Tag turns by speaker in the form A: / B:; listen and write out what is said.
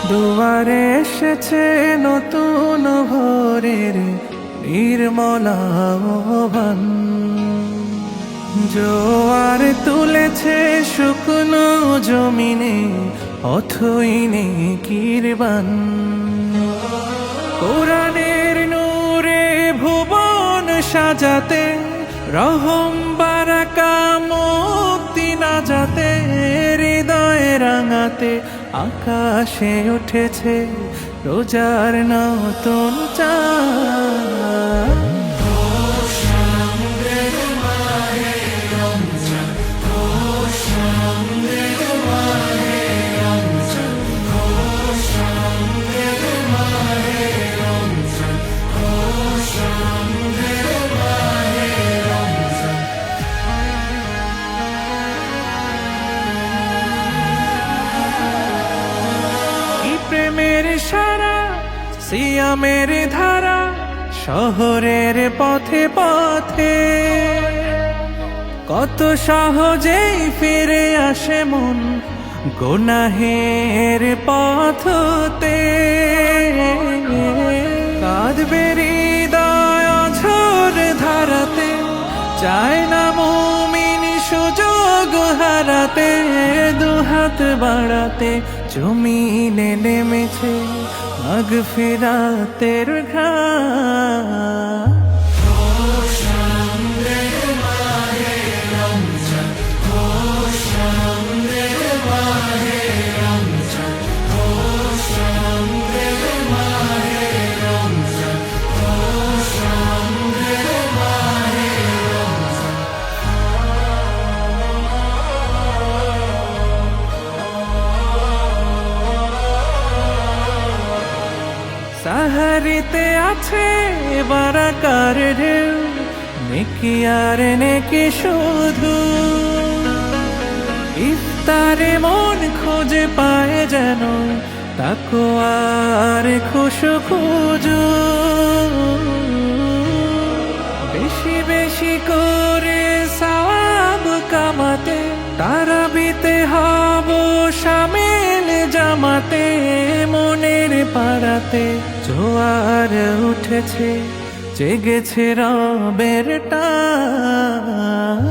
A: দুয়ারে এসেছে নতুন ভোরের নির্মল আহ্বান। জোয়ার তুলেছে শুকনো জমিনে অথই নেকির বান। কোরআনের নূরে ভুবন সাজাতে, রহম বারাকা মুক্তি নাজাতে, হৃদয় রাঙাতে আকাশে উঠেছে রোজার নতুন চাঁদ। প্রেমের সারা সিয়ামের ধারা শহরের পথে পথে, কত সহজেই ফিরে আসে মন গুনাহের পথতে। কাঁদবে হৃদয় অঝোর ধারাতে, চায় না মুমিন সুযোগ হারাতে। দুহাত বাড়াতে জমিনে নেমেছে মাগফিরাতের ঘাম। সাহারিতে আছে বারাকার ঢেউ, নেকি আর নেকি শুধু। ইফতারে মন খোঁজে পায় যেন তাকওয়ার খুশখুজু। বেশি বেশি করে সওয়াব কামাতে, তারাবিতে হব শামিল জামাতে। মনের পাড়াতে জোয়ার উঠেছে, জেগেছে রবের টান।